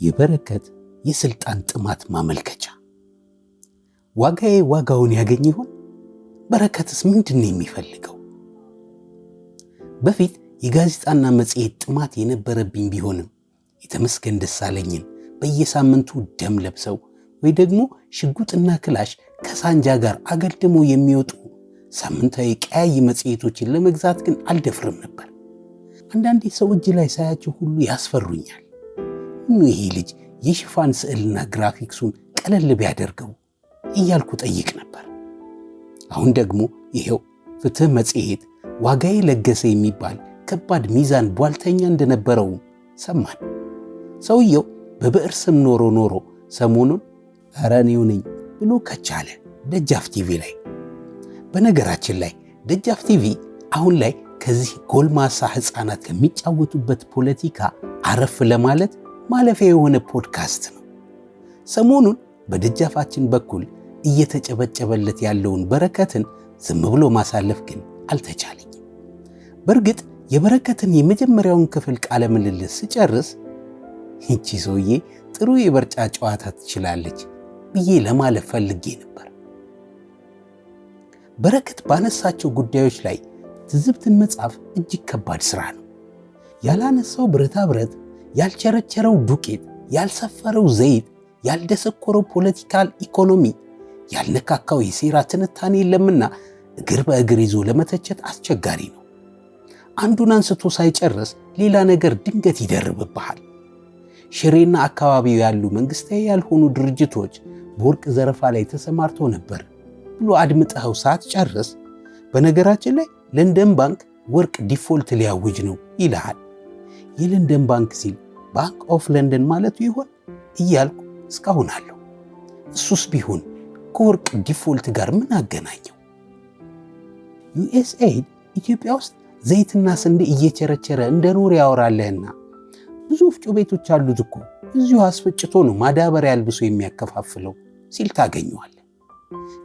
የበረከት የስልጣን ጥማት ማመልከቻ። ዋጋዬ ዋጋውን ያገኝ ይሆን? በረከትስ ምንድን ነው የሚፈልገው? በፊት የጋዜጣና መጽሔት ጥማት የነበረብኝ ቢሆንም የተመስገን ደሳለኝን በየሳምንቱ ደም ለብሰው ወይ ደግሞ ሽጉጥና ክላሽ ከሳንጃ ጋር አገልድሞ የሚወጡ ሳምንታዊ ቀያይ መጽሔቶችን ለመግዛት ግን አልደፍርም ነበር። አንዳንዴ ሰው እጅ ላይ ሳያቸው ሁሉ ያስፈሩኛል። ይሄ ልጅ የሽፋን ስዕልና ግራፊክሱን ቀለል ቢያደርገው እያልኩ ጠይቅ ነበር። አሁን ደግሞ ይሄው ፍትህ መጽሔት ዋጋዬ ለገሰ የሚባል ከባድ ሚዛን ቧልተኛ እንደነበረው ሰማን። ሰውየው በብዕር ስም ኖሮ ሰሞኑን ኧረ እኔው ነኝ ብሎ ከቻለ ደጃፍ ቲቪ ላይ። በነገራችን ላይ ደጃፍ ቲቪ አሁን ላይ ከዚህ ጎልማሳ ሕፃናት ከሚጫወቱበት ፖለቲካ አረፍ ለማለት ማለፊያ የሆነ ፖድካስት ነው። ሰሞኑን በደጃፋችን በኩል እየተጨበጨበለት ያለውን በረከትን ዝም ብሎ ማሳለፍ ግን አልተቻለኝም። በእርግጥ የበረከትን የመጀመሪያውን ክፍል ቃለ ምልልስ ስጨርስ ይቺ ሰውዬ ጥሩ የበርጫ ጨዋታ ትችላለች ብዬ ለማለፍ ፈልጌ ነበር። በረከት ባነሳቸው ጉዳዮች ላይ ትዝብትን መጻፍ እጅግ ከባድ ሥራ ነው። ያላነሳው ብረታ ብረት፣ ያልቸረቸረው ዱቄት፣ ያልሰፈረው ዘይት፣ ያልደሰኮረው ፖለቲካል ኢኮኖሚ፣ ያልነካካው የሴራ ትንታኔ የለምና እግር በእግር ይዞ ለመተቸት አስቸጋሪ ነው። አንዱን አንስቶ ሳይጨርስ ሌላ ነገር ድንገት ይደርብብሃል። ሽሬና አካባቢው ያሉ መንግስታዊ ያልሆኑ ድርጅቶች በወርቅ ዘረፋ ላይ ተሰማርተው ነበር ብሎ አድምጠኸው ሳትጨርስ በነገራችን ላይ ለንደን ባንክ ወርቅ ዲፎልት ሊያውጅ ነው ይልሃል። የለንደን ባንክ ሲል ባንክ ኦፍ ለንደን ማለቱ ይሆን እያልኩ እስካሁን አለሁ። እሱስ ቢሆን ከወርቅ ዲፎልት ጋር ምን አገናኘው? ዩኤስኤይድ ኢትዮጵያ ውስጥ ዘይትና ስንዴ እየቸረቸረ እንደኖር ያወራለህና ብዙ ወፍጮ ቤቶች አሉት እኮ እዚሁ አስፈጭቶ ነው ማዳበሪያ አልብሶ የሚያከፋፍለው ሲል ታገኘዋለህ።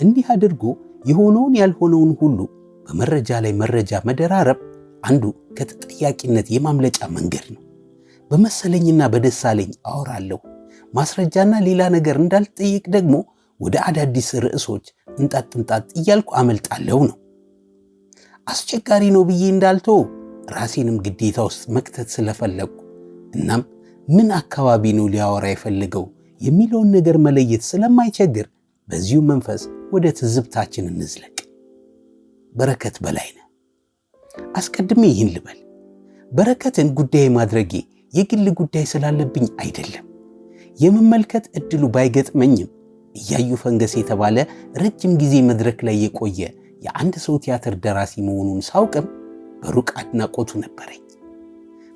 እንዲህ አድርጎ የሆነውን ያልሆነውን ሁሉ በመረጃ ላይ መረጃ መደራረብ አንዱ ከተጠያቂነት የማምለጫ መንገድ ነው። በመሰለኝና በደሳለኝ አወራለሁ፣ ማስረጃና ሌላ ነገር እንዳልጠይቅ ደግሞ ወደ አዳዲስ ርዕሶች እንጣጥ እያልኩ አመልጣለሁ ነው። አስቸጋሪ ነው ብዬ እንዳልተው ራሴንም ግዴታ ውስጥ መክተት ስለፈለግኩ እናም ምን አካባቢ ነው ሊያወራ የፈለገው የሚለውን ነገር መለየት ስለማይቸግር በዚሁ መንፈስ ወደ ትዝብታችን እንዝለቅ። በረከት በላይነህ። አስቀድሜ ይህን ልበል፣ በረከትን ጉዳይ ማድረጌ የግል ጉዳይ ስላለብኝ አይደለም። የመመልከት እድሉ ባይገጥመኝም እያዩ ፈንገስ የተባለ ረጅም ጊዜ መድረክ ላይ የቆየ የአንድ ሰው ቲያትር ደራሲ መሆኑን ሳውቅም በሩቅ አድናቆቱ ነበረኝ።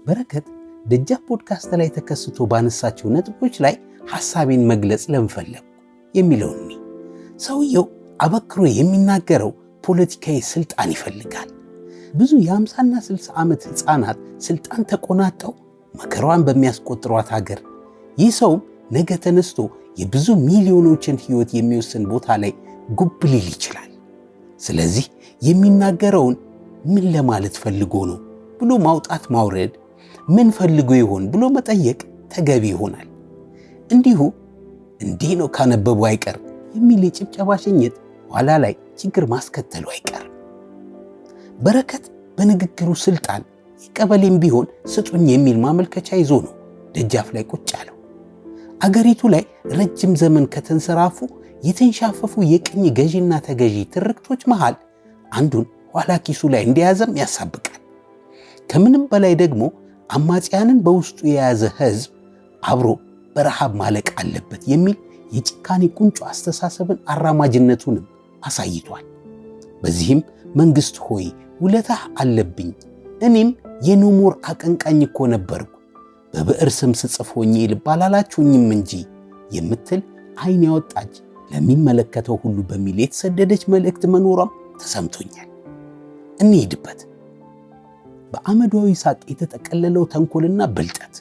በረከት ደጃፍ ፖድካስት ላይ ተከስቶ ባነሳቸው ነጥቦች ላይ ሐሳቤን መግለጽ ለምፈለጉ የሚለውን ሰውየው አበክሮ የሚናገረው ፖለቲካዊ ስልጣን ይፈልጋል። ብዙ የ50ና 60 ዓመት ሕፃናት ስልጣን ተቆናጠው መከራዋን በሚያስቆጥሯት ሀገር ይህ ሰውም ነገ ተነስቶ የብዙ ሚሊዮኖችን ሕይወት የሚወስን ቦታ ላይ ጉብ ሊል ይችላል። ስለዚህ የሚናገረውን ምን ለማለት ፈልጎ ነው ብሎ ማውጣት ማውረድ፣ ምን ፈልጎ ይሆን ብሎ መጠየቅ ተገቢ ይሆናል። እንዲሁ እንዲህ ነው ካነበቡ አይቀር የሚል የጭብጨባ ሽኝት ኋላ ላይ ችግር ማስከተሉ አይቀርም። በረከት በንግግሩ ስልጣን የቀበሌም ቢሆን ስጡኝ የሚል ማመልከቻ ይዞ ነው ደጃፍ ላይ ቁጭ አለው። አገሪቱ ላይ ረጅም ዘመን ከተንሰራፉ የተንሻፈፉ የቅኝ ገዢና ተገዢ ትርክቶች መሃል አንዱን ኋላ ኪሱ ላይ እንደያዘም ያሳብቃል። ከምንም በላይ ደግሞ አማጽያንን በውስጡ የያዘ ሕዝብ አብሮ በረሃብ ማለቅ አለበት የሚል የጭካኔ ቁንጮ አስተሳሰብን አራማጅነቱንም አሳይቷል። በዚህም መንግስት ሆይ ውለታህ አለብኝ፣ እኔም የኖሞር አቀንቃኝ እኮ ነበርኩ፣ በብዕር ስም ስጽፍ ሆኜ ልባል አላችሁኝም እንጂ የምትል ዓይን ያወጣች ለሚመለከተው ሁሉ በሚል የተሰደደች መልእክት መኖሯም ተሰምቶኛል። እንሂድበት። በአመዳዊ ሳቅ የተጠቀለለው ተንኮልና ብልጠት።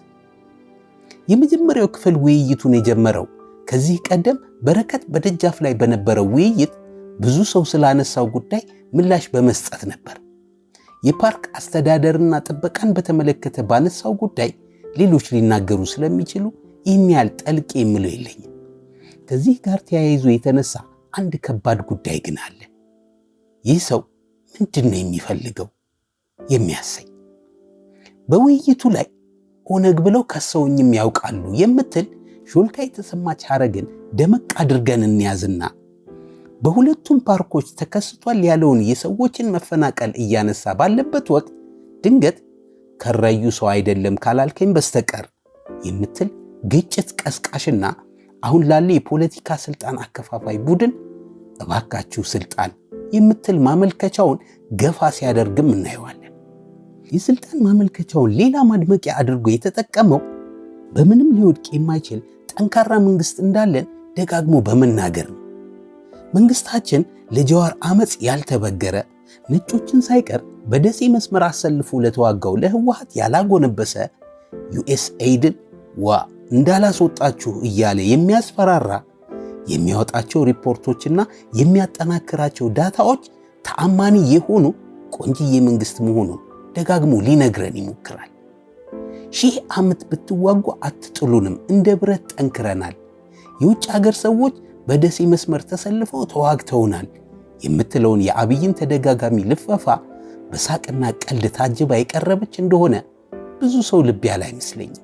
የመጀመሪያው ክፍል ውይይቱን የጀመረው ከዚህ ቀደም በረከት በደጃፍ ላይ በነበረው ውይይት ብዙ ሰው ስላነሳው ጉዳይ ምላሽ በመስጠት ነበር። የፓርክ አስተዳደርና ጥበቃን በተመለከተ ባነሳው ጉዳይ ሌሎች ሊናገሩ ስለሚችሉ ይህን ያህል ጠልቄ የምለው የለኝም። ከዚህ ጋር ተያይዞ የተነሳ አንድ ከባድ ጉዳይ ግን አለ። ይህ ሰው ምንድን ነው የሚፈልገው የሚያሰኝ። በውይይቱ ላይ ኦነግ ብለው ከሰውኝም ያውቃሉ የምትል ሾልካ የተሰማች ሐረግን ደመቅ አድርገን እንያዝና በሁለቱም ፓርኮች ተከስቷል ያለውን የሰዎችን መፈናቀል እያነሳ ባለበት ወቅት ድንገት ከረዩ ሰው አይደለም ካላልከኝ በስተቀር የምትል ግጭት ቀስቃሽና አሁን ላለ የፖለቲካ ስልጣን አከፋፋይ ቡድን እባካችሁ ስልጣን የምትል ማመልከቻውን ገፋ ሲያደርግም እናየዋለን። የስልጣን ማመልከቻውን ሌላ ማድመቂያ አድርጎ የተጠቀመው በምንም ሊወድቅ የማይችል ጠንካራ መንግስት እንዳለን ደጋግሞ በመናገር ነው። መንግስታችን ለጀዋር አመፅ ያልተበገረ፣ ነጮችን ሳይቀር በደሴ መስመር አሰልፎ ለተዋጋው ለህወሓት ያላጎነበሰ፣ ዩኤስኤይድን እንዳላስወጣችሁ እያለ የሚያስፈራራ፣ የሚያወጣቸው ሪፖርቶችና የሚያጠናክራቸው ዳታዎች ተአማኒ የሆኑ ቆንጅዬ መንግስት መሆኑን ደጋግሞ ሊነግረን ይሞክራል። 1000 ዓመት ብትዋጉ አትጥሉንም፣ እንደ ብረት ጠንክረናል፣ የውጭ ሀገር ሰዎች በደሴ መስመር ተሰልፈው ተዋግተውናል የምትለውን የአብይን ተደጋጋሚ ልፈፋ በሳቅና ቀልድ ታጅባ የቀረበች እንደሆነ ብዙ ሰው ልብ ያለ አይመስለኝም።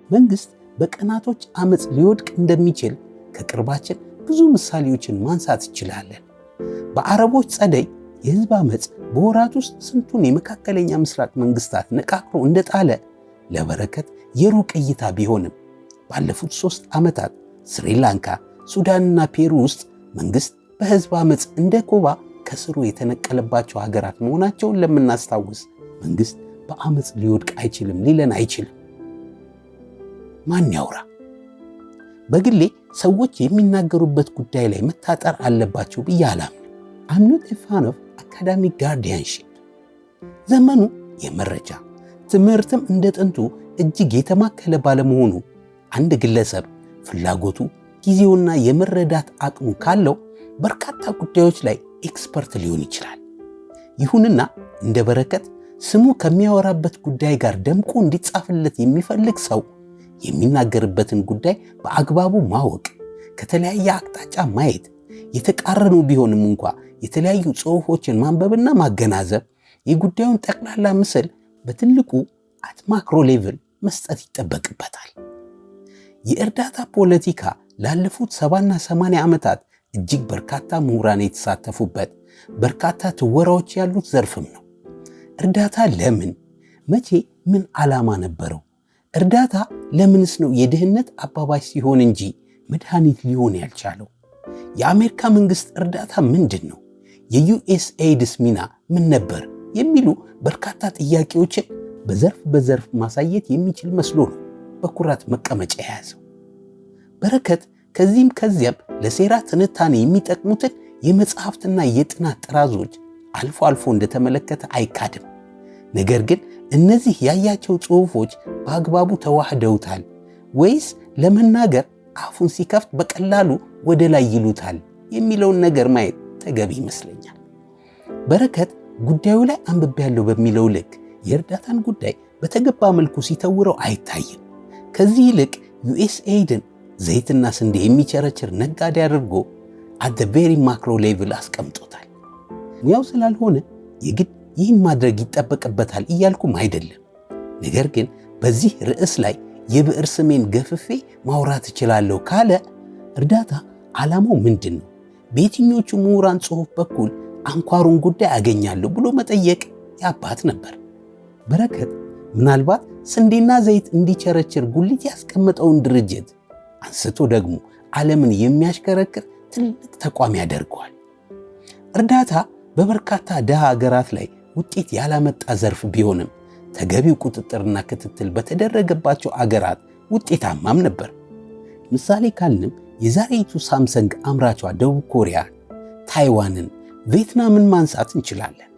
መንግስት በቀናቶች አመፅ ሊወድቅ እንደሚችል ከቅርባችን ብዙ ምሳሌዎችን ማንሳት እንችላለን። በአረቦች ጸደይ የህዝብ አመፅ በወራት ውስጥ ስንቱን የመካከለኛ ምስራቅ መንግስታት ነቃቅሎ እንደጣለ ለበረከት የሩቅ እይታ ቢሆንም ባለፉት 3 ዓመታት ስሪላንካ፣ ሱዳንና ፔሩ ውስጥ መንግስት በህዝብ አመፅ እንደ ኮባ ከስሩ የተነቀለባቸው ሀገራት መሆናቸውን ለምናስታውስ መንግስት በአመፅ ሊወድቅ አይችልም ሊለን አይችልም። ማን ያውራ? በግሌ ሰዎች የሚናገሩበት ጉዳይ ላይ መታጠር አለባቸው ብዬ አላምንም። I'm not a fan of academic guardianship። ዘመኑ የመረጃ ትምህርትም እንደ ጥንቱ እጅግ የተማከለ ባለመሆኑ አንድ ግለሰብ ፍላጎቱ፣ ጊዜውና የመረዳት አቅሙ ካለው በርካታ ጉዳዮች ላይ ኤክስፐርት ሊሆን ይችላል። ይሁንና እንደ በረከት ስሙ ከሚያወራበት ጉዳይ ጋር ደምቆ እንዲጻፍለት የሚፈልግ ሰው የሚናገርበትን ጉዳይ በአግባቡ ማወቅ፣ ከተለያየ አቅጣጫ ማየት፣ የተቃረኑ ቢሆንም እንኳ የተለያዩ ጽሑፎችን ማንበብና ማገናዘብ፣ የጉዳዩን ጠቅላላ ምስል በትልቁ አት ማክሮ ሌቭል መስጠት ይጠበቅበታል። የእርዳታ ፖለቲካ ላለፉት 70 እና 80 ዓመታት እጅግ በርካታ ምሁራን የተሳተፉበት፣ በርካታ ትወራዎች ያሉት ዘርፍም ነው። እርዳታ ለምን፣ መቼ፣ ምን ዓላማ ነበረው? እርዳታ ለምንስ ነው የድህነት አባባሽ ሲሆን እንጂ መድኃኒት ሊሆን ያልቻለው? የአሜሪካ መንግስት እርዳታ ምንድን ነው? የዩኤስኤይድስ ሚና ምን ነበር? የሚሉ በርካታ ጥያቄዎችን በዘርፍ ማሳየት የሚችል መስሎ ነው በኩራት መቀመጫ የያዘው። በረከት ከዚህም ከዚያም ለሴራ ትንታኔ የሚጠቅሙትን የመጽሐፍትና የጥናት ጥራዞች አልፎ አልፎ እንደተመለከተ አይካድም። ነገር ግን እነዚህ ያያቸው ጽሑፎች በአግባቡ ተዋህደውታል ወይስ ለመናገር አፉን ሲከፍት በቀላሉ ወደ ላይ ይሉታል የሚለውን ነገር ማየት ተገቢ ይመስለኛል። በረከት ጉዳዩ ላይ አንብቤያለሁ በሚለው ልክ የእርዳታን ጉዳይ በተገባ መልኩ ሲተውረው አይታይም። ከዚህ ይልቅ ዩኤስኤይድን ዘይትና ስንዴ የሚቸረችር ነጋዴ አድርጎ አት ዘ ቬሪ ማክሮ ሌቭል አስቀምጦታል። ሙያው ስላልሆነ የግድ ይህን ማድረግ ይጠበቅበታል እያልኩም አይደለም። ነገር ግን በዚህ ርዕስ ላይ የብዕር ስሜን ገፍፌ ማውራት እችላለሁ ካለ እርዳታ ዓላማው ምንድን ነው? በየትኞቹ ምሁራን ጽሑፍ በኩል አንኳሩን ጉዳይ አገኛለሁ ብሎ መጠየቅ ያባት ነበር። በረከት ምናልባት ስንዴና ዘይት እንዲቸረችር ጉሊት ያስቀመጠውን ድርጅት አንስቶ ደግሞ ዓለምን የሚያሽከረክር ትልቅ ተቋም ያደርገዋል። እርዳታ በበርካታ ድሃ ሀገራት ላይ ውጤት ያላመጣ ዘርፍ ቢሆንም ተገቢው ቁጥጥርና ክትትል በተደረገባቸው አገራት ውጤታማም ነበር። ምሳሌ ካልንም የዛሬቱ ሳምሰንግ አምራቿ ደቡብ ኮሪያ፣ ታይዋንን፣ ቪየትናምን ማንሳት እንችላለን።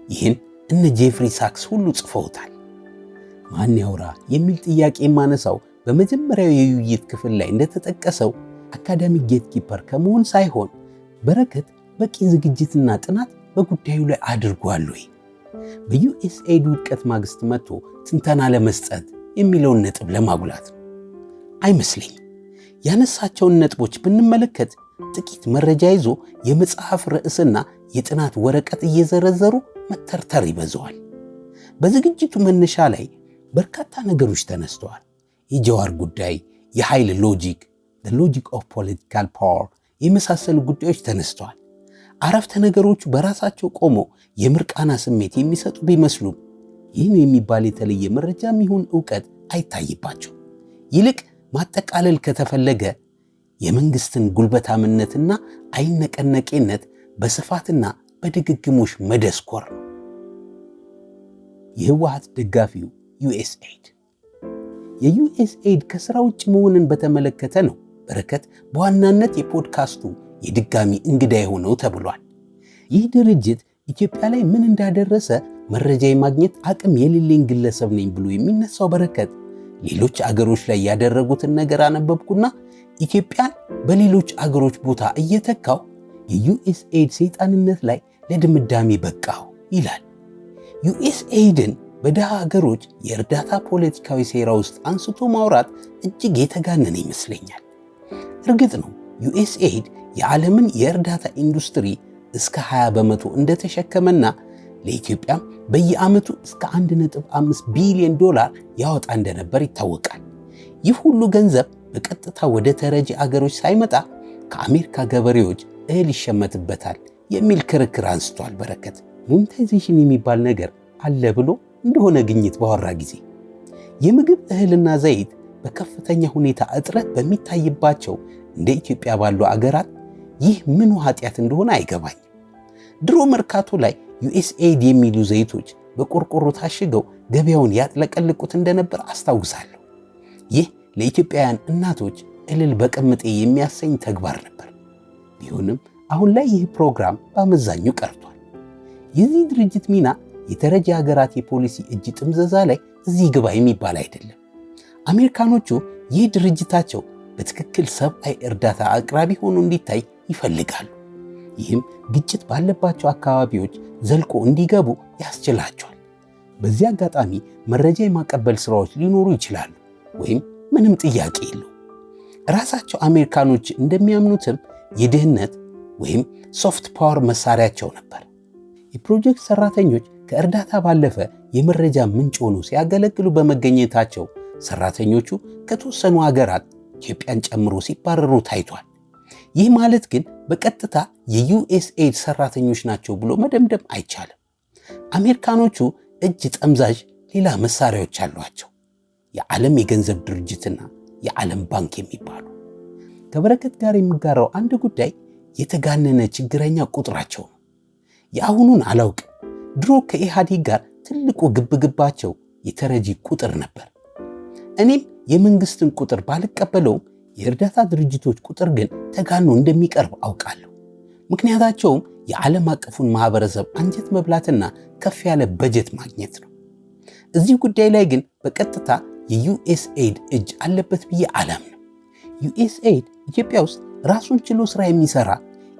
ይህን እነ ጄፍሪ ሳክስ ሁሉ ጽፈውታል። ማን ያውራ የሚል ጥያቄ የማነሳው በመጀመሪያው የውይይት ክፍል ላይ እንደተጠቀሰው አካዳሚክ ጌትኪፐር ከመሆን ሳይሆን በረከት በቂ ዝግጅትና ጥናት በጉዳዩ ላይ አድርጓል ወይ? በዩኤስኤይድ ውድቀት ማግስት መጥቶ ትንተና ለመስጠት የሚለውን ነጥብ ለማጉላት ነው። አይመስለኝም። ያነሳቸውን ነጥቦች ብንመለከት ጥቂት መረጃ ይዞ የመጽሐፍ ርዕስና የጥናት ወረቀት እየዘረዘሩ መተርተር ይበዛዋል። በዝግጅቱ መነሻ ላይ በርካታ ነገሮች ተነስተዋል። የጀዋር ጉዳይ፣ የኃይል ሎጂክ፣ the logic of political power የመሳሰሉ ጉዳዮች ተነስተዋል። አረፍተ ነገሮቹ በራሳቸው ቆመው የምርቃና ስሜት የሚሰጡ ቢመስሉም ይህን የሚባል የተለየ መረጃም ይሁን ዕውቀት አይታይባቸው። ይልቅ ማጠቃለል ከተፈለገ የመንግስትን ጉልበታምነትና አይነቀነቄነት በስፋትና በድግግሞሽ መደስኮር ነው። የህወሓት ደጋፊው ዩኤስኤድ የዩኤስኤድ ከሥራ ውጭ መሆንን በተመለከተ ነው በረከት በዋናነት የፖድካስቱ የድጋሚ እንግዳ የሆነው ተብሏል። ይህ ድርጅት ኢትዮጵያ ላይ ምን እንዳደረሰ መረጃ የማግኘት አቅም የሌለኝ ግለሰብ ነኝ ብሎ የሚነሳው በረከት ሌሎች አገሮች ላይ ያደረጉትን ነገር አነበብኩና ኢትዮጵያን በሌሎች አገሮች ቦታ እየተካው የዩኤስኤድ ሰይጣንነት ላይ ለድምዳሜ በቃው ይላል። ዩኤስኤድን በደሃ ሀገሮች የእርዳታ ፖለቲካዊ ሴራ ውስጥ አንስቶ ማውራት እጅግ የተጋነነ ይመስለኛል። እርግጥ ነው ዩኤስኤድ የዓለምን የእርዳታ ኢንዱስትሪ እስከ 20 በመቶ እንደተሸከመና ለኢትዮጵያም በየዓመቱ እስከ 1.5 ቢሊዮን ዶላር ያወጣ እንደነበር ይታወቃል። ይህ ሁሉ ገንዘብ በቀጥታ ወደ ተረጂ አገሮች ሳይመጣ ከአሜሪካ ገበሬዎች እህል ይሸመትበታል የሚል ክርክር አንስቷል በረከት። ሞኔታይዜሽን የሚባል ነገር አለ ብሎ እንደሆነ ግኝት ባወራ ጊዜ የምግብ እህልና ዘይት በከፍተኛ ሁኔታ እጥረት በሚታይባቸው እንደ ኢትዮጵያ ባሉ አገራት ይህ ምኑ ኃጢአት እንደሆነ አይገባኝም። ድሮ መርካቶ ላይ ዩኤስኤድ የሚሉ ዘይቶች በቆርቆሮ ታሽገው ገበያውን ያጥለቀልቁት እንደነበር አስታውሳለሁ። ይህ ለኢትዮጵያውያን እናቶች እልል በቅምጤ የሚያሰኝ ተግባር ነበር። ቢሆንም አሁን ላይ ይህ ፕሮግራም በአመዛኙ ቀርቷል። የዚህ ድርጅት ሚና የተረጂ ሀገራት የፖሊሲ እጅ ጥምዘዛ ላይ እዚህ ግባ የሚባል አይደለም። አሜሪካኖቹ ይህ ድርጅታቸው በትክክል ሰብአዊ እርዳታ አቅራቢ ሆኖ እንዲታይ ይፈልጋሉ። ይህም ግጭት ባለባቸው አካባቢዎች ዘልቆ እንዲገቡ ያስችላቸዋል። በዚህ አጋጣሚ መረጃ የማቀበል ስራዎች ሊኖሩ ይችላሉ ወይም ምንም ጥያቄ የለው። ራሳቸው አሜሪካኖች እንደሚያምኑትም የድህነት ወይም ሶፍት ፓወር መሳሪያቸው ነበር። የፕሮጀክት ሰራተኞች ከእርዳታ ባለፈ የመረጃ ምንጭ ሆነው ሲያገለግሉ በመገኘታቸው ሰራተኞቹ ከተወሰኑ ሀገራት ኢትዮጵያን ጨምሮ ሲባረሩ ታይቷል። ይህ ማለት ግን በቀጥታ የዩኤስኤድ ሰራተኞች ናቸው ብሎ መደምደም አይቻልም። አሜሪካኖቹ እጅ ጠምዛዥ ሌላ መሳሪያዎች አሏቸው። የዓለም የገንዘብ ድርጅትና የዓለም ባንክ የሚባሉ። ከበረከት ጋር የሚጋራው አንድ ጉዳይ የተጋነነ ችግረኛ ቁጥራቸው ነው። የአሁኑን አላውቅም። ድሮ ከኢህአዴግ ጋር ትልቁ ግብግባቸው የተረጂ ቁጥር ነበር። እኔም የመንግስትን ቁጥር ባልቀበለውም የእርዳታ ድርጅቶች ቁጥር ግን ተጋኖ እንደሚቀርብ አውቃለሁ። ምክንያታቸውም የዓለም አቀፉን ማህበረሰብ አንጀት መብላትና ከፍ ያለ በጀት ማግኘት ነው። እዚህ ጉዳይ ላይ ግን በቀጥታ የዩኤስኤድ እጅ አለበት ብዬ አላምንም። ዩኤስኤድ ኢትዮጵያ ውስጥ ራሱን ችሎ ስራ የሚሰራ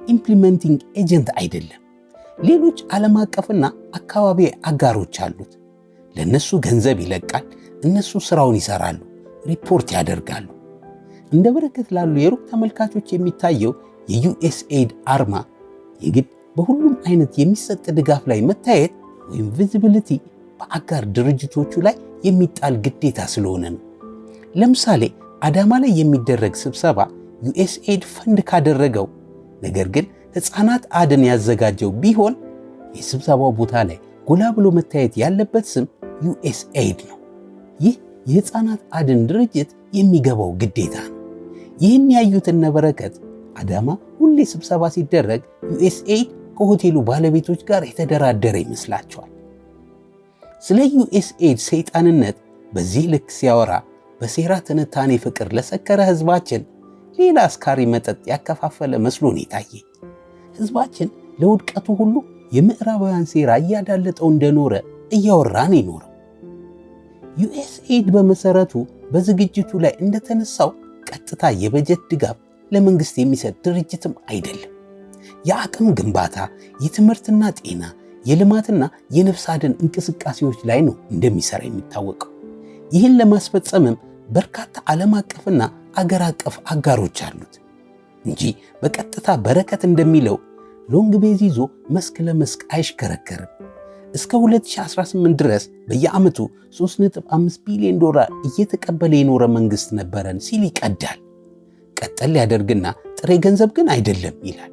ኢምፕሊመንቲንግ ኤጀንት አይደለም። ሌሎች ዓለም አቀፍና አካባቢ አጋሮች አሉት። ለነሱ ገንዘብ ይለቃል፣ እነሱ ስራውን ይሰራሉ፣ ሪፖርት ያደርጋሉ። እንደ በረከት ላሉ የሩቅ ተመልካቾች የሚታየው የዩኤስኤድ አርማ የግድ በሁሉም አይነት የሚሰጥ ድጋፍ ላይ መታየት ወይም ቪዚቢሊቲ በአጋር ድርጅቶቹ ላይ የሚጣል ግዴታ ስለሆነ ነው። ለምሳሌ አዳማ ላይ የሚደረግ ስብሰባ ዩኤስኤድ ፈንድ ካደረገው ነገር ግን ሕፃናት አድን ያዘጋጀው ቢሆን የስብሰባው ቦታ ላይ ጎላ ብሎ መታየት ያለበት ስም ዩኤስኤድ ነው። ይህ የሕፃናት አድን ድርጅት የሚገባው ግዴታ ነው። ይህን ያዩት እነ በረከት አዳማ ሁሌ ስብሰባ ሲደረግ ዩኤስኤድ ከሆቴሉ ባለቤቶች ጋር የተደራደረ ይመስላቸዋል። ስለ ዩኤስኤድ ሰይጣንነት በዚህ ልክ ሲያወራ በሴራ ትንታኔ ፍቅር ለሰከረ ህዝባችን ሌላ አስካሪ መጠጥ ያከፋፈለ መስሎን የታየኝ። ህዝባችን ለውድቀቱ ሁሉ የምዕራባውያን ሴራ እያዳለጠው እንደኖረ እያወራን ይኖረው። ዩኤስኤድ በመሰረቱ በዝግጅቱ ላይ እንደተነሳው ቀጥታ የበጀት ድጋፍ ለመንግስት የሚሰጥ ድርጅትም አይደለም። የአቅም ግንባታ፣ የትምህርትና ጤና፣ የልማትና የነፍስ አድን እንቅስቃሴዎች ላይ ነው እንደሚሰራ የሚታወቀው። ይህን ለማስፈጸምም በርካታ ዓለም አቀፍና አገር አቀፍ አጋሮች አሉት እንጂ በቀጥታ በረከት እንደሚለው ሎንግ ቤዝ ይዞ መስክ ለመስክ አይሽከረከርም። እስከ 2018 ድረስ በየዓመቱ 3.5 ቢሊዮን ዶላር እየተቀበለ የኖረ መንግስት ነበረን ሲል ይቀዳል። ቀጠል ያደርግና ጥሬ ገንዘብ ግን አይደለም ይላል።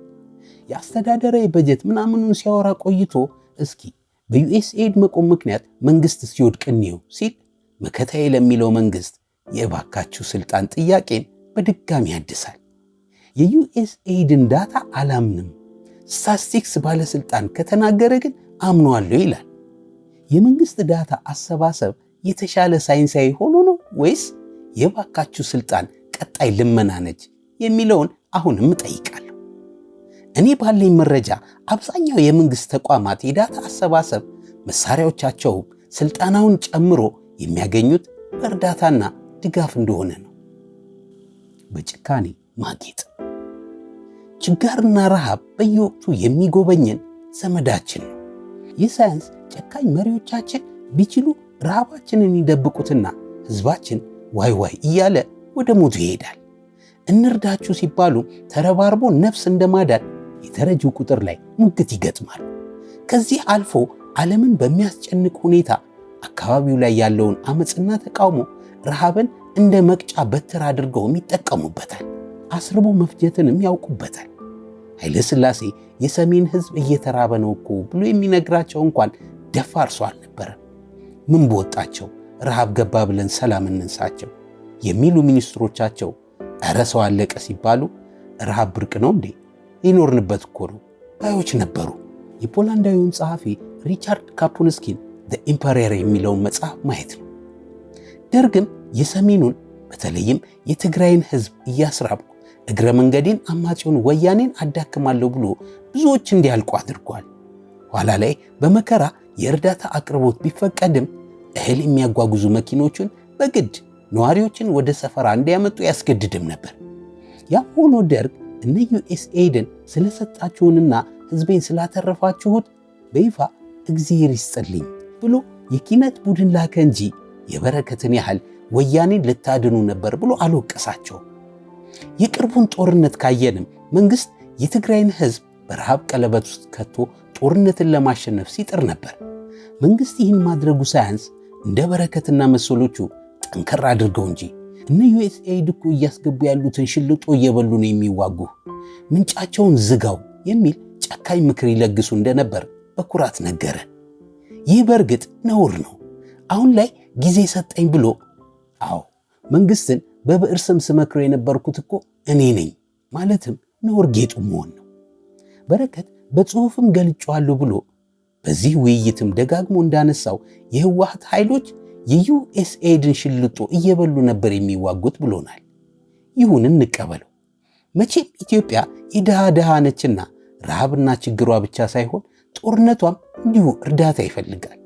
የአስተዳደራዊ በጀት ምናምኑን ሲያወራ ቆይቶ እስኪ በዩኤስኤድ መቆም ምክንያት መንግስት ሲወድቅ እንየው ሲል መከታዬ ለሚለው መንግስት የእባካችሁ ስልጣን ጥያቄን በድጋሚ ያድሳል። የዩኤስኤድን ዳታ አላምንም፣ ስታትስቲክስ ባለስልጣን ከተናገረ ግን አምኗለሁ ይላል። የመንግስት ዳታ አሰባሰብ የተሻለ ሳይንሳዊ ሆኖ ነው ወይስ የእባካችሁ ስልጣን ቀጣይ ልመና ነች የሚለውን አሁንም እጠይቃለሁ። እኔ ባለኝ መረጃ አብዛኛው የመንግስት ተቋማት የዳታ አሰባሰብ መሳሪያዎቻቸውም ስልጠናውን ጨምሮ የሚያገኙት በእርዳታና ድጋፍ እንደሆነ ነው። በጭካኔ ማጌጥ። ችጋርና ረሃብ በየወቅቱ የሚጎበኘን ዘመዳችን ነው። የሳይንስ ጨካኝ መሪዎቻችን ቢችሉ ረሃባችንን ይደብቁትና ህዝባችን ዋይ ዋይ እያለ ወደ ሞቱ ይሄዳል። እንርዳችሁ ሲባሉ ተረባርቦ ነፍስ እንደማዳን የተረጂው ቁጥር ላይ ሙግት ይገጥማል። ከዚህ አልፎ ዓለምን በሚያስጨንቅ ሁኔታ አካባቢው ላይ ያለውን አመፅና ተቃውሞ ረሃብን እንደ መቅጫ በትር አድርገውም ይጠቀሙበታል። አስርቦ መፍጀትንም ያውቁበታል። ኃይለ ሥላሴ የሰሜን ህዝብ እየተራበ ነው እኮ ብሎ የሚነግራቸው እንኳን ደፋር ሰው አልነበረም። ምን በወጣቸው ረሃብ ገባ ብለን ሰላም እንንሳቸው የሚሉ ሚኒስትሮቻቸው እረ ሰው አለቀ ሲባሉ ረሃብ ብርቅ ነው እንዴ ይኖርንበት እኮ ነው ባዮች ነበሩ። የፖላንዳዊውን ጸሐፊ ሪቻርድ ካፑንስኪን ዘ ኢምፐረር የሚለውን መጽሐፍ ማየት ነው። ደርግም የሰሜኑን በተለይም የትግራይን ህዝብ እያስራብኩ እግረ መንገዴን አማጺውን ወያኔን አዳክማለሁ ብሎ ብዙዎች እንዲያልቁ አድርጓል። ኋላ ላይ በመከራ የእርዳታ አቅርቦት ቢፈቀድም እህል የሚያጓጉዙ መኪኖችን በግድ ነዋሪዎችን ወደ ሰፈራ እንዲያመጡ ያስገድድም ነበር። ያም ሆኖ ደርግ እነ ዩኤስኤድን ስለሰጣችሁንና ህዝቤን ስላተረፋችሁት በይፋ እግዚአብሔር ይስጥልኝ ብሎ የኪነት ቡድን ላከ እንጂ የበረከትን ያህል ወያኔን ልታድኑ ነበር ብሎ አልወቀሳቸውም። የቅርቡን ጦርነት ካየንም መንግስት የትግራይን ህዝብ በረሃብ ቀለበት ውስጥ ከቶ ጦርነትን ለማሸነፍ ሲጥር ነበር። መንግስት ይህን ማድረጉ ሳያንስ እንደ በረከትና መሰሎቹ ጠንከር አድርገው እንጂ እነ ዩኤስኤድ እኮ እያስገቡ ያሉትን ሽልጦ እየበሉ ነው የሚዋጉ፣ ምንጫቸውን ዝጋው የሚል ጨካኝ ምክር ይለግሱ እንደነበር በኩራት ነገረ። ይህ በእርግጥ ነውር ነው። አሁን ላይ ጊዜ ሰጠኝ ብሎ አዎ መንግስትን በብዕር ስም ስመክረው የነበርኩት እኮ እኔ ነኝ ማለትም ነውር ጌጡ መሆን ነው። በረከት በጽሑፍም ገልጬዋለሁ ብሎ በዚህ ውይይትም ደጋግሞ እንዳነሳው የህወሓት ኃይሎች የዩኤስኤድን ሽልጦ እየበሉ ነበር የሚዋጉት ብሎናል። ይሁን እንቀበለው። መቼም ኢትዮጵያ የድሃ ድሃ ነችና ረሃብና ችግሯ ብቻ ሳይሆን ጦርነቷም እንዲሁ እርዳታ ይፈልጋል።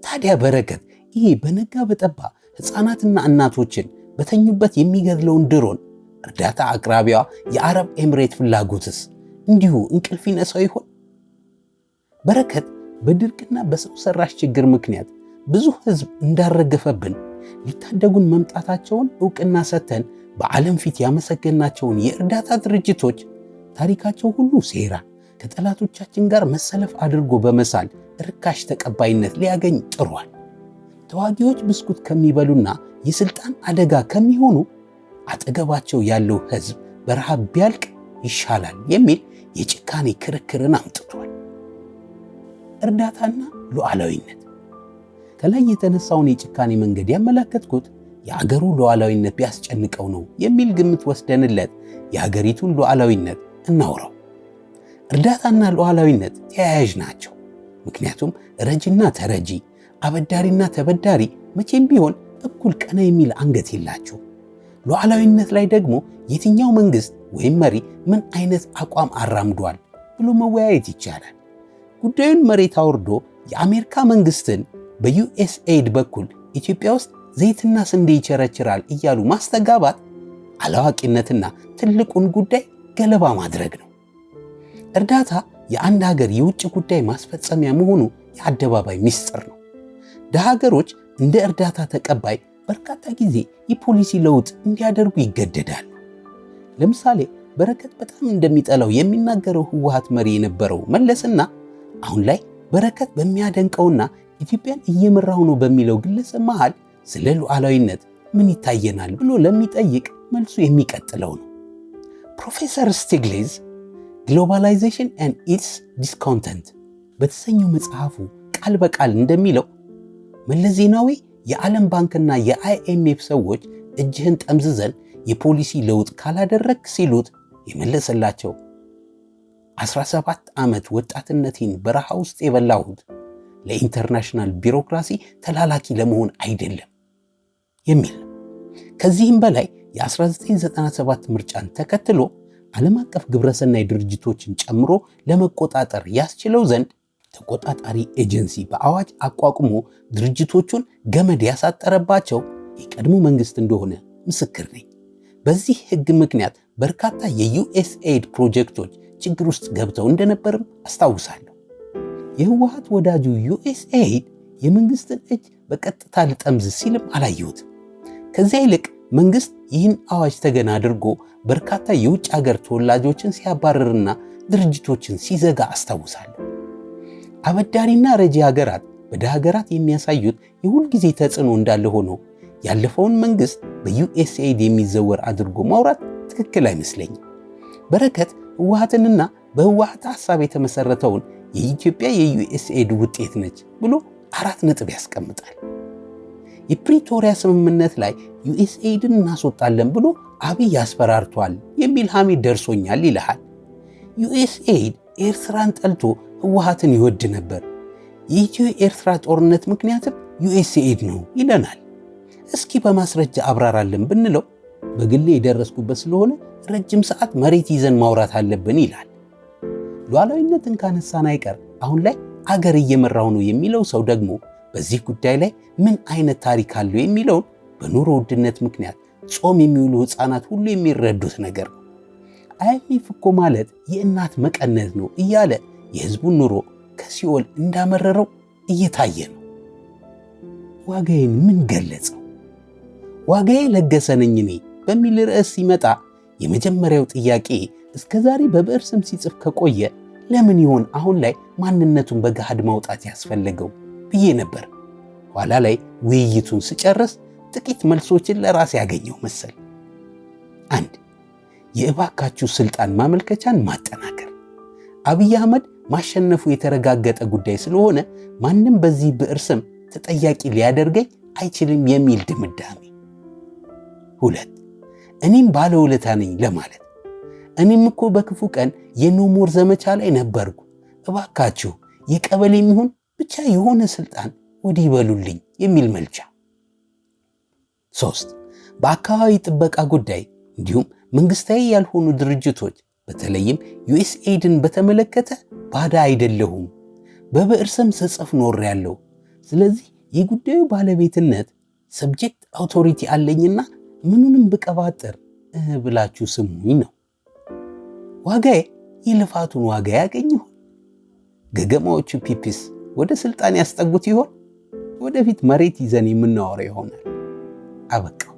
ታዲያ በረከት ይሄ በነጋ በጠባ ሕፃናትና እናቶችን በተኙበት የሚገድለውን ድሮን እርዳታ አቅራቢዋ የአረብ ኤምሬት ፍላጎትስ እንዲሁ እንቅልፍ ይነሳው ይሆን? በረከት በድርቅና በሰው ሰራሽ ችግር ምክንያት ብዙ ህዝብ እንዳረገፈብን ሊታደጉን መምጣታቸውን ዕውቅና ሰጥተን በዓለም ፊት ያመሰገናቸውን የእርዳታ ድርጅቶች ታሪካቸው ሁሉ ሴራ፣ ከጠላቶቻችን ጋር መሰለፍ አድርጎ በመሳል ርካሽ ተቀባይነት ሊያገኝ ጥሯል። ተዋጊዎች ብስኩት ከሚበሉና የስልጣን አደጋ ከሚሆኑ አጠገባቸው ያለው ህዝብ በረሃብ ቢያልቅ ይሻላል የሚል የጭካኔ ክርክርን አምጥቷል። እርዳታና ሉዓላዊነት። ከላይ የተነሳውን የጭካኔ መንገድ ያመለከትኩት የአገሩ ሉዓላዊነት ቢያስጨንቀው ነው የሚል ግምት ወስደንለት የሀገሪቱን ሉዓላዊነት እናውራው። እርዳታና ሉዓላዊነት ተያያዥ ናቸው። ምክንያቱም ረጂና ተረጂ፣ አበዳሪና ተበዳሪ መቼም ቢሆን እኩል ቀና የሚል አንገት የላቸው። ሉዓላዊነት ላይ ደግሞ የትኛው መንግስት ወይም መሪ ምን አይነት አቋም አራምዷል ብሎ መወያየት ይቻላል። ጉዳዩን መሬት አውርዶ የአሜሪካ መንግስትን በዩኤስኤድ በኩል ኢትዮጵያ ውስጥ ዘይትና ስንዴ ይቸረችራል እያሉ ማስተጋባት አላዋቂነትና ትልቁን ጉዳይ ገለባ ማድረግ ነው። እርዳታ የአንድ ሀገር የውጭ ጉዳይ ማስፈጸሚያ መሆኑ የአደባባይ ምስጢር ነው። ደሃ ሀገሮች እንደ እርዳታ ተቀባይ በርካታ ጊዜ የፖሊሲ ለውጥ እንዲያደርጉ ይገደዳሉ። ለምሳሌ በረከት በጣም እንደሚጠላው የሚናገረው ህወሓት መሪ የነበረው መለስና አሁን ላይ በረከት በሚያደንቀውና ኢትዮጵያን እየመራው ነው በሚለው ግለሰብ መሃል ስለ ሉዓላዊነት ምን ይታየናል ብሎ ለሚጠይቅ መልሱ የሚቀጥለው ነው። ፕሮፌሰር ስቲግሊዝ ግሎባላይዜሽን ኤንድ ኢትስ ዲስኮንተንት በተሰኘው መጽሐፉ ቃል በቃል እንደሚለው መለስ ዜናዊ የዓለም ባንክና የአይኤምኤፍ ሰዎች እጅህን ጠምዝዘን የፖሊሲ ለውጥ ካላደረግ ሲሉት የመለሰላቸው 17 ዓመት ወጣትነቴን በረሃ ውስጥ የበላሁት ለኢንተርናሽናል ቢሮክራሲ ተላላኪ ለመሆን አይደለም የሚል ነው። ከዚህም በላይ የ1997 ምርጫን ተከትሎ ዓለም አቀፍ ግብረሰናይ ድርጅቶችን ጨምሮ ለመቆጣጠር ያስችለው ዘንድ ተቆጣጣሪ ኤጀንሲ በአዋጅ አቋቁሞ ድርጅቶቹን ገመድ ያሳጠረባቸው የቀድሞ መንግስት እንደሆነ ምስክር ነኝ። በዚህ ህግ ምክንያት በርካታ የዩኤስኤድ ፕሮጀክቶች ችግር ውስጥ ገብተው እንደነበርም አስታውሳለሁ። የህወሓት ወዳጁ ዩኤስኤድ የመንግስትን እጅ በቀጥታ ልጠምዝ ሲልም አላየሁትም። ከዚያ ይልቅ መንግስት ይህን አዋጅ ተገን አድርጎ በርካታ የውጭ ሀገር ተወላጆችን ሲያባረርና ድርጅቶችን ሲዘጋ አስታውሳለሁ። አበዳሪና ረጂ ሀገራት በደሃ ሀገራት የሚያሳዩት የሁል ጊዜ ተጽዕኖ እንዳለ ሆኖ ያለፈውን መንግስት በዩኤስኤድ የሚዘወር አድርጎ ማውራት ትክክል አይመስለኝም። በረከት ህወሓትንና በህወሓት ሐሳብ የተመሰረተውን የኢትዮጵያ የዩኤስኤድ ውጤት ነች ብሎ 4 ነጥብ ያስቀምጣል። የፕሪቶሪያ ስምምነት ላይ ዩኤስኤድን እናስወጣለን ብሎ አብይ ያስፈራርቷል የሚል ሐሜት ደርሶኛል ይልሃል። ዩኤስኤድ ኤርትራን ጠልቶ ህወሓትን ይወድ ነበር። የኢትዮ ኤርትራ ጦርነት ምክንያትም ዩኤስኤድ ነው ይለናል። እስኪ በማስረጃ አብራራለን ብንለው በግሌ የደረስኩበት ስለሆነ ረጅም ሰዓት መሬት ይዘን ማውራት አለብን ይላል። ሉዓላዊነትን ካነሳን አይቀር አሁን ላይ አገር እየመራው ነው የሚለው ሰው ደግሞ በዚህ ጉዳይ ላይ ምን አይነት ታሪክ አለው የሚለውን በኑሮ ውድነት ምክንያት ጾም የሚውሉ ህፃናት ሁሉ የሚረዱት ነገር ነው። አይኤምኤፍ እኮ ማለት የእናት መቀነት ነው እያለ የህዝቡን ኑሮ ከሲኦል እንዳመረረው እየታየ ነው። ዋጋዬን ምን ገለጸው? ዋጋዬ ለገሰ ነኝ እኔ በሚል ርዕስ ሲመጣ የመጀመሪያው ጥያቄ እስከዛሬ በብዕር ስም ሲጽፍ ከቆየ ለምን ይሆን አሁን ላይ ማንነቱን በገሃድ ማውጣት ያስፈለገው ብዬ ነበር። ኋላ ላይ ውይይቱን ስጨርስ ጥቂት መልሶችን ለራሴ ያገኘው መሰል። 1. የእባካችሁ ስልጣን ማመልከቻን ማጠናከር። አብይ አህመድ ማሸነፉ የተረጋገጠ ጉዳይ ስለሆነ ማንም በዚህ ብዕር ስም ተጠያቂ ሊያደርገኝ አይችልም የሚል ድምዳሜ። 2. እኔም ባለውለታ ነኝ ለማለት። እኔም እኮ በክፉ ቀን የኖሞር ዘመቻ ላይ ነበርኩ፣ እባካችሁ የቀበሌ የሚሆን ብቻ የሆነ ስልጣን ወዲህ ይበሉልኝ የሚል መልቻ። 3. በአካባቢ ጥበቃ ጉዳይ እንዲሁም መንግስታዊ ያልሆኑ ድርጅቶች በተለይም ዩኤስኤድን በተመለከተ ባዳ አይደለሁም፣ በብዕር ስም ስጽፍ ኖሬያለሁ። ስለዚህ የጉዳዩ ባለቤትነት ሰብጀክት አውቶሪቲ አለኝና ምኑንም ብቀባጥር ብላችሁ ስሙኝ ነው። ዋጋዬ የልፋቱን ዋጋ ያገኝ ይሆን? ገገማዎቹ ፒፒስ ወደ ስልጣን ያስጠጉት ይሆን? ወደፊት መሬት ይዘን የምናወራው ይሆናል። አበቃው።